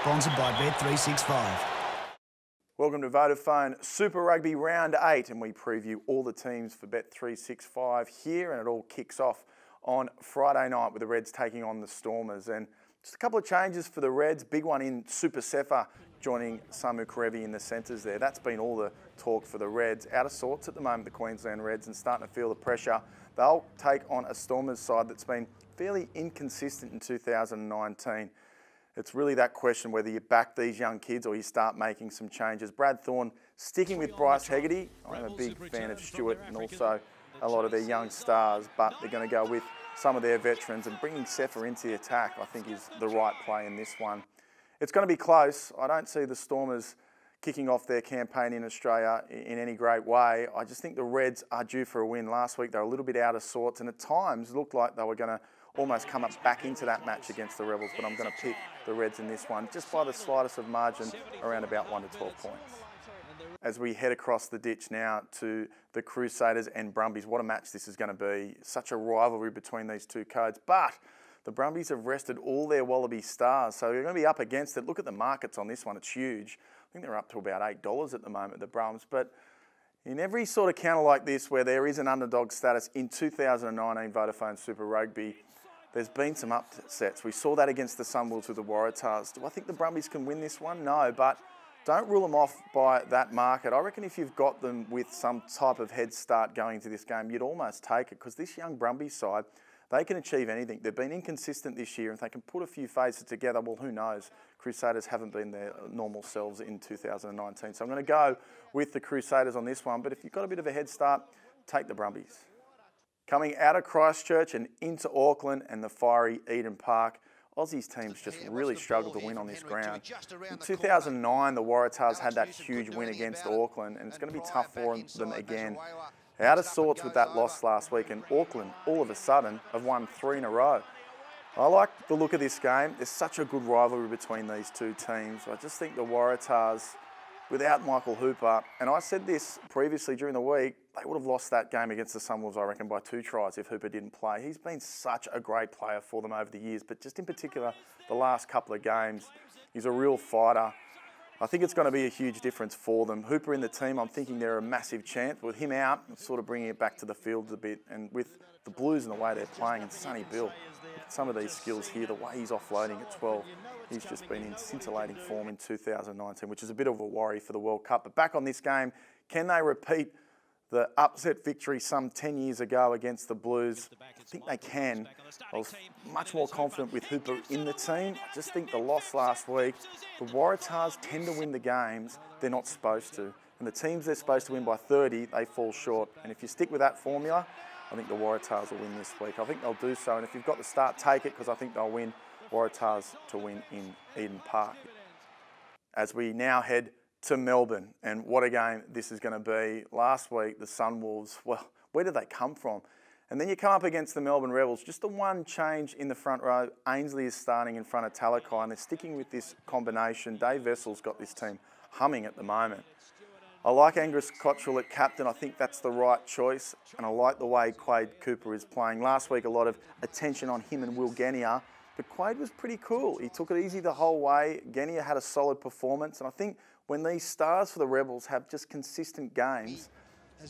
Sponsored by Bet365. Welcome to Vodafone Super Rugby Round 8, and we preview all the teams for Bet365 here, and it all kicks off on Friday night with the Reds taking on the Stormers. And just a couple of changes for the Reds. Big one in Super Sefa, joining Samu Karevi in the centres there. That's been all the talk for the Reds. Out of sorts at the moment, the Queensland Reds, and starting to feel the pressure. They'll take on a Stormers side that's been fairly inconsistent in 2019. It's really that question whether you back these young kids or you start making some changes. Brad Thorne sticking with Bryce Hegarty. I'm a big fan of Stewart and also a lot of their young stars, but they're going to go with some of their veterans, and bringing Sefa into the attack I think is the right play in this one. It's going to be close. I don't see the Stormers kicking off their campaign in Australia in any great way. I just think the Reds are due for a win. Last week they were a little bit out of sorts and at times looked like they were going to almost come up back into that match against the Rebels, but I'm going to pick the Reds in this one, just by the slightest of margin, around about 1 to 12 points. As we head across the ditch now to the Crusaders and Brumbies, what a match this is going to be. Such a rivalry between these two codes, but the Brumbies have rested all their Wallaby stars, so you're going to be up against it. Look at the markets on this one, it's huge. I think they're up to about $8 at the moment, the Brums, but in every sort of counter like this where there is an underdog status in 2019 Vodafone Super Rugby, there's been some upsets. We saw that against the Sunwolves with the Waratahs. Do I think the Brumbies can win this one? No, but don't rule them off by that market. I reckon if you've got them with some type of head start going into this game, you'd almost take it, because this young Brumbies side, they can achieve anything. They've been inconsistent this year, and if they can put a few phases together, well, who knows? Crusaders haven't been their normal selves in 2019. So I'm going to go with the Crusaders on this one, but if you've got a bit of a head start, take the Brumbies. Coming out of Christchurch and into Auckland and the fiery Eden Park, Aussies teams just really struggled to win on this ground. In 2009, the Waratahs had that huge win against Auckland, and it's going to be tough for them again. Out of sorts with that loss last week, and Auckland, all of a sudden, have won 3 in a row. I like the look of this game. There's such a good rivalry between these two teams. I just think the Waratahs, without Michael Hooper, and I said this previously during the week, they would have lost that game against the Sunwolves, I reckon, by 2 tries if Hooper didn't play. He's been such a great player for them over the years, but just in particular, the last couple of games, he's a real fighter. I think it's going to be a huge difference for them. Hooper in the team, I'm thinking they're a massive chance. With him out, sort of bringing it back to the field a bit, and with the Blues and the way they're playing, and Sonny Bill, some of these skills here, the way he's offloading at 12, he's just been in scintillating form in 2019, which is a bit of a worry for the World Cup. But back on this game, can they repeat the upset victory some 10 years ago against the Blues? I think they can. I was much more confident with Hooper in the team. I just think the loss last week, the Waratahs tend to win the games they're not supposed to. And the teams they're supposed to win by 30, they fall short. And if you stick with that formula, I think the Waratahs will win this week. I think they'll do so. And if you've got the start, take it, because I think they'll win. Waratahs to win in Eden Park. As we now head to Melbourne, and what a game this is going to be. Last week, the Sunwolves, well, where did they come from? And then you come up against the Melbourne Rebels. Just the one change in the front row. Ainsley is starting in front of Talakai, and they're sticking with this combination. Dave Vessel's got this team humming at the moment. I like Angus Cottrell at captain. I think that's the right choice, and I like the way Quade Cooper is playing. Last week, a lot of attention on him and Will Genia, but Quade was pretty cool. He took it easy the whole way. Genia had a solid performance, and I think when these stars for the Rebels have just consistent games,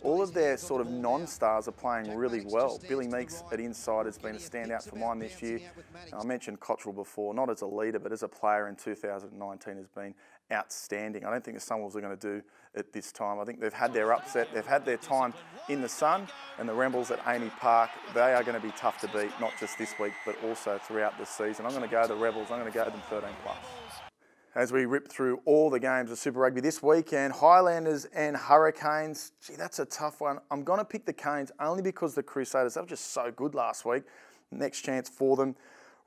all of their sort of non-stars are playing really well. Billy Meeks at inside has been a standout for mine this year. I mentioned Cottrell before, not as a leader, but as a player in 2019 has been outstanding. I don't think the Sunwolves are going to do it this time. I think they've had their upset, they've had their time in the sun, and the Rebels at Amy Park, they are going to be tough to beat, not just this week, but also throughout the season. I'm going to go the Rebels, I'm going to go them 13+. As we rip through all the games of Super Rugby this weekend, Highlanders and Hurricanes. Gee, that's a tough one. I'm going to pick the Canes only because the Crusaders, they were just so good last week. Next chance for them.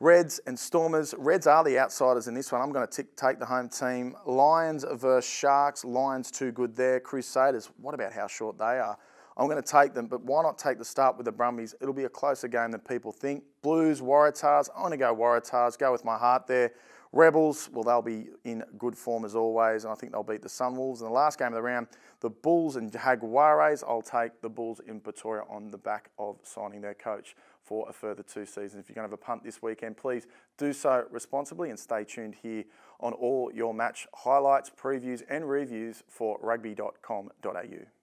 Reds and Stormers. Reds are the outsiders in this one. I'm going to take the home team. Lions versus Sharks. Lions too good there. Crusaders, what about how short they are? I'm going to take them, but why not take the start with the Brumbies? It'll be a closer game than people think. Blues, Waratahs. I'm going to go Waratahs. Go with my heart there. Rebels, well, they'll be in good form as always, and I think they'll beat the Sunwolves. In the last game of the round, the Bulls and Jaguares, I'll take the Bulls in Pretoria on the back of signing their coach. for a further 2 seasons. If you're going to have a punt this weekend, please do so responsibly and stay tuned here on all your match highlights, previews and reviews for Rugby.com.au.